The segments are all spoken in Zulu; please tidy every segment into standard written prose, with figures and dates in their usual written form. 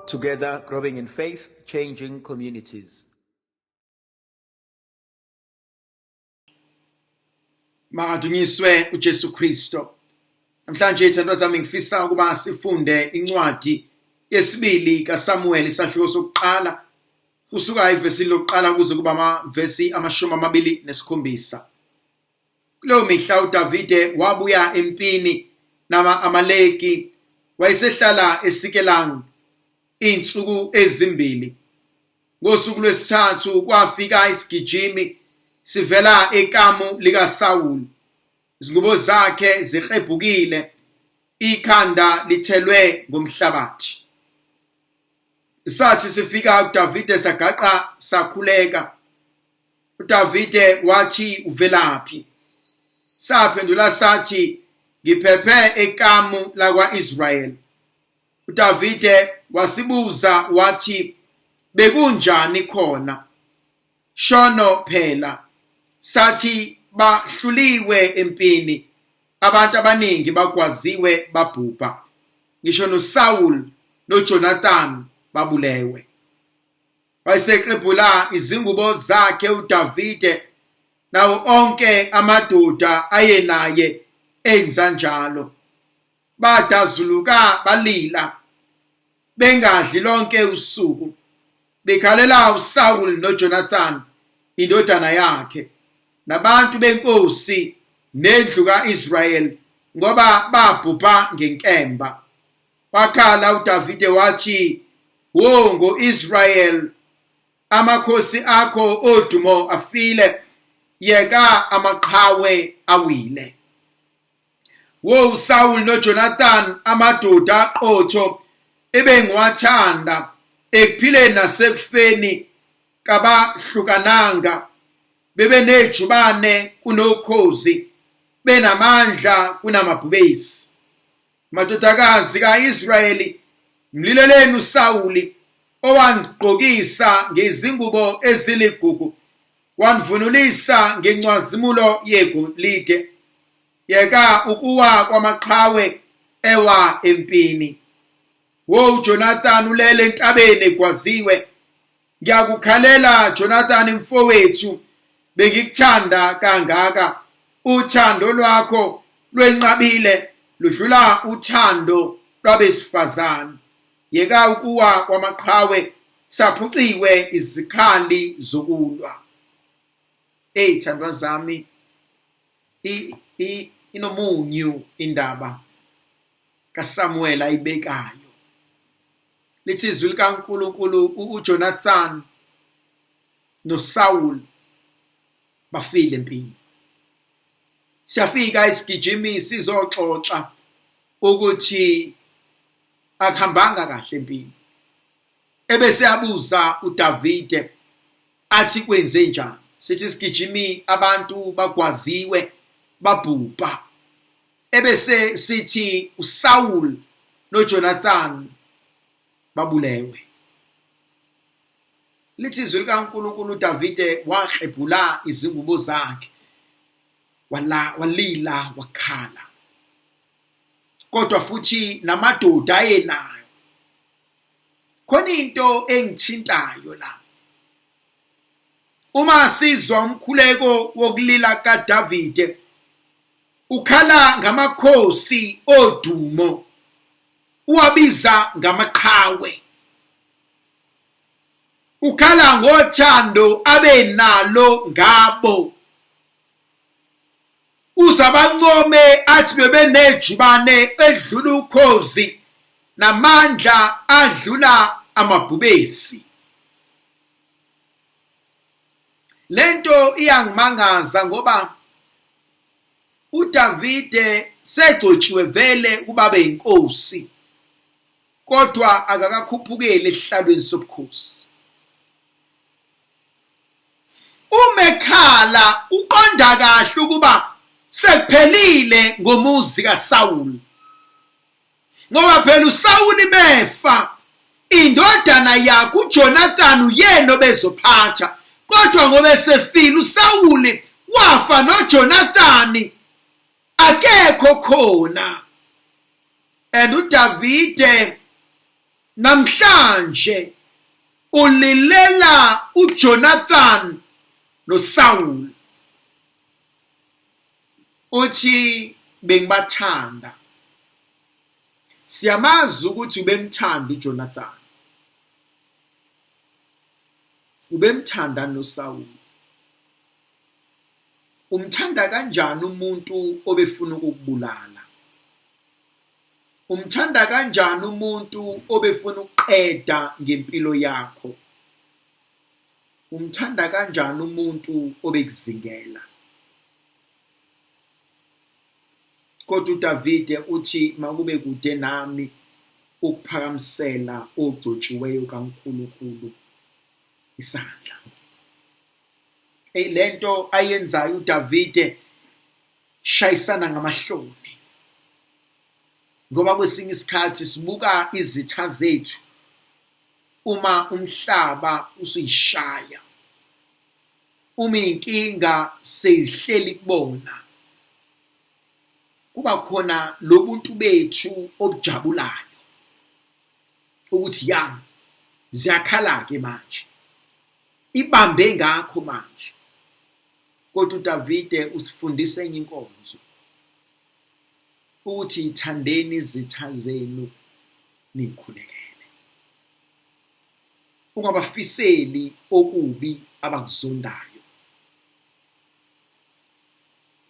Together, growing in faith, changing communities. Makadunyiswe uJesu Kristo. Namhlanje ithandwa zami ngifisa ukuba sifunde incwadi yesibili kaSamuel isahluko sokuqala kusuka ivesi lokuqala kuze kuba amavesi 27. Kuleyo mihla uDavide wabuya empini nama-Amaleki wayesehlala eSikelangi insuku ezimbili. Ngosuku lwesithathu kwafika isigijimi sivela ekamu likaSawuli. Izingubo zakhe zihebhukile, ikhanda lithelwe ngomhlabathi. Isathi sifika uDavide sagaqa sakhuleka. uDavide wathi uvelaphi? Saphendula sathi ngiphephe ekamu lakwa-Israyeli. uDavide wasibuza wathi bekunjani khona? Shono phela. Sathi bahluliwe empini, abantu abaningi bagwaziwe babhubha. Ngisho noSaul noJonathan babulewe. Wayeseqebula izingubo zakhe uDavide nawo onke amadoda ayenaye enza njalo. Badazuluka balila, bengadli lonke usuku, bekhalela uSaul noJonathan indodana yakhe nabantu benkosi nendlu ka-Israyeli ngoba babhubha ngenkemba. Wakhala uDavide wathi, "Wo ngo-Israyeli, amakhosi akho odumo afile, yeka amaqhawe awile. Wo uSaul noJonathan, amadoda aqotho ebengiwathanda, ekuphileni nasekufeni kabahlukananga, bebenejubane kunokhozi, benamandla kunamabhubesi. Madodakazi ka-Israyeli, mlileleni uSawuli owangigqokisa ngezingubo eziligugu, wanivunulisa ngencwazimulo yegolide, yeka ukuwa kwamaqhawe ewa empini. Wo uJonathan ulele entabeni egwaziwe, ngiyakukhalela Jonathan mfowethu, bengikuthanda kangaka. Uthando lwakho lwenqabile ludlula uthando lwabesifazane, yeka ukuwa kwamaqhawe saphuciwe izikhali zokulwa." Thandwa zami, inomunyu indaba kaSamuel ayibekayo. Lithi izwi likaNkulunkulu uJonathan noSaul bafile empini. Siyafika isigijimi sizoxoxa ukuthi akuhambanga kahle empini. Ebese yabuza uDavide athi kwenze njani? Sithi isigijimi abantu bagwaziwe babhubha. Ebese sithi uSaul noJonathan babulewe. Lithi izwi likaNkulunkulu uDavide wahebhula izingubo zakhe, walila wakhala. Kodwa futhi namadoda ayenayo. Khona into engithintayo la. Uma sizwa umkhuleko wokulila kaDavide, ukhala ngamakhosi odumo, uwabiza ngamaqhawe. Ukhala ngothando abenalo ngabo. Uzabancome athi bebenejubane edlula ukhozi namandla adlula amabhubesi. Lento iyangimangaza ngoba uDavide segcotshiwe vele kubabe inkosi, kodwa akakakhuphukeli esihlalweni sobukhosi. Umekhala uqonda kahle ukuba sekuphelile ngomuzi kaSawuli, ngoba phela uSawuli mefa, indodana yakhe uJonathan uyena obezophatha. Kodwa ngoba esefile uSawuli, wafa noJonathan akekho khona. And uDavide namhlanje ulilela uJonathan noSaul uthi bengibathanda. Siyamazi ukuthi ubemthanda uJonathan, ubemthanda noSaul. Umthanda kanjani umuntu obefuna ukukubulala? Umthanda kanjani umuntu obefuna ukuqeda ngempilo yakho? Umthanda kanjani umuntu obekuzingela? Kodwa uDavide uthi makube kude nami ukuphakamisela ogcotshiweyo kaNkulunkulu isandla. Lento ayenzayo uDavide shayisana ngamahloni, ngoba kwesinye isikhathi sibuka izitha zethu uma umhlaba usuyishaya, uma inkinga seyihleli kubona, kuba khona lobuntu bethu obujabulayo ukuthi yami ziyakhala ke manje, ibambe ngakho manje. Kodwa uDavide usifundisa enye inkonzo ukuthi ithandeni izitha zenu nikhulekele, ungabafiseli okubi abakuzondayo.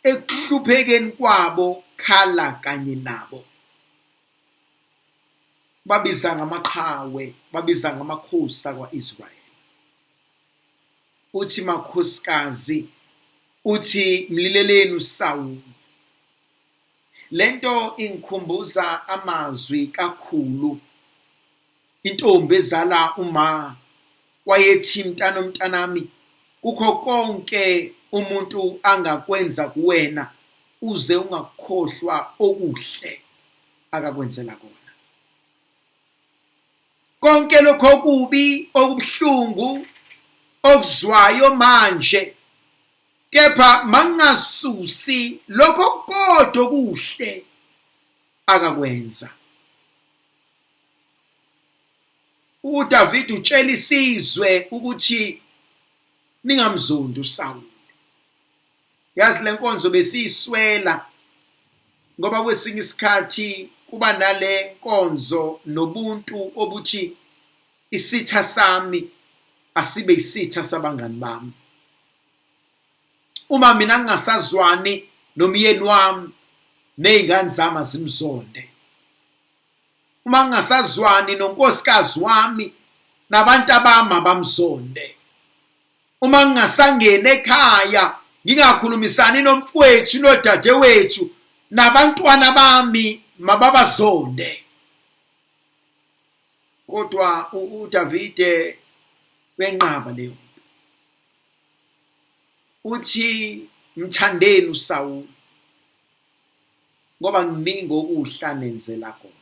Ekuhluphekeni kwabo khala kanye nabo. Babiza ngamaqhawe, babiza ngamakhosi akwa-Israyeli. Uthi makhosikazi, uthi mlileleni uSaul. Lento ingikhumbuza amazwi kakhulu intombi ezala uma wayethi mntanami, kukho konke umuntu angakwenza kuwena uze ungakukhohlwa okuhle akakwenzela kona. Konke lokho okubi, okubuhlungu, okuzwayo manje, kepha mangasusi lokho kodwa okuhle akakwenza. uDavide utshela isizwe ukuthi ningamzondi uSaul. Yazi lenkonzo besiyiswela ngoba kwesinye isikhathi kuba nale nkonzo nobuntu obuthi isitha sami asibe isitha sabangani bami. Uma mina ngingasazwani nomyeni wami nezingane zami zimzonde, uma ngingasazwani nonkosikazi wami nabantu abami abamzonde, uma ngingasangena ekhaya ngingakhulumisani nomfowethu nodadewethu nabantwana bami mababazonde. Kodwa uDavide wenqaba leyo. Uthi mthandeni uSaul ngoba nginingi okuhla nenzela khona.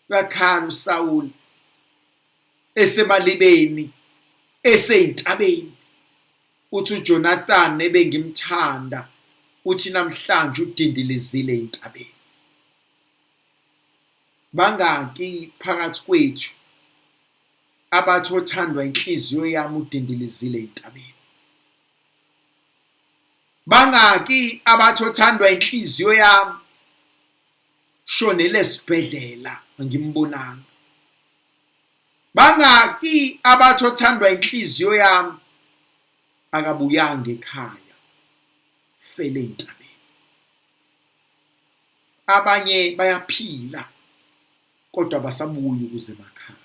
Wakhala uSaul esemalibeni, eseyintabeni. Uthi uJonathan ebengimthanda uthi namhlanje udindilizile entabeni. Bangaki phakathi kwethu abathi othandwa inhliziyo yami udindilizile entabeni? Bangaki abathi othandwa inhliziyo yami shonele esibhedlela ngimbonanga? Bangaki abathi othandwa inhliziyo yami akabuyanga ekhaya fele entabeni? Abanye bayaphila kodwa basabuya ukuze emakhaya.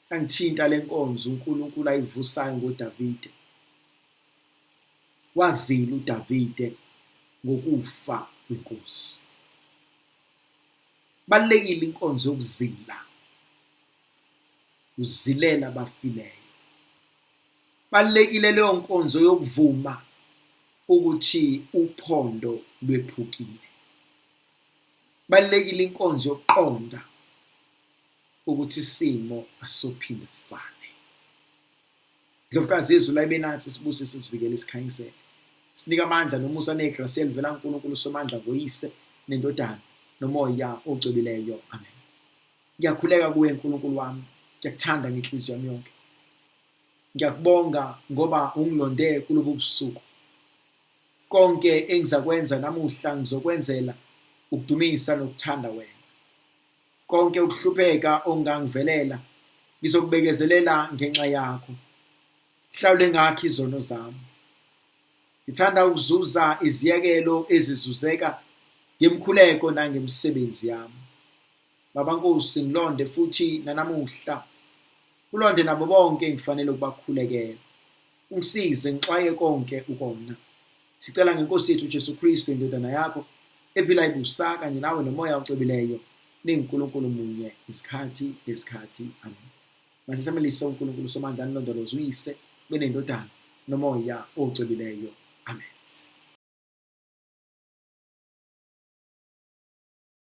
Angithinta lenkonzo uNkulunkulu ayivusayo ngoDavide. Wazila uDavide ngokufa kwenkosi. Balekile inkonzo yokuzila, uzilela abafileyo. Balekile leyo nkonzo yokuvuma ukuthi uphondo lwephukile. Balekile inkonzo yokuqonda ukuthi isimo asophinda sifane. Ndlovukazi yezulu ayibenathi sibuse sizivikele isikhanyisele. Sinika amandla nomusa negrace elivela kuNkulunkulu Somandla ngoYise neNdodana nomoya ocwebileyo. Amen. Ngiyakhuleka kuwe nkulunkulu wami, ngiyakuthanda ngenhliziyo yami yonke. Ngiyakubonga ngoba ungilonde kulobu busuku. Konke engizakwenza namuhla ngizokwenzela ukudumisa nokuthanda wena. Konke ukuhlupheka ongangivelela ngizokubekezelela ngenxa yakho. Hlawule ngakho izono zami. Ngithanda ukuzuza iziyekelo ezizuzeka ngemkhuleko nangemsebenzi yami. Baba Nkosi, ngilonde futhi nanamuhla. Ulonde nabo bonke ngifanele ukubakhulekela. Ungisize ngixwaye konke ukona. Sicela ngeNkosi yethu Jesu Kristu indodana yakho ephila ibusa kanye nawe nomoya ocwebileyo ninguNkulunkulu munye isikhathi lesikhathi. Amen. Masisamelise uNkulunkulu somandla nilondoloze uyise benendodana nomoya ocwebileyo. Amen.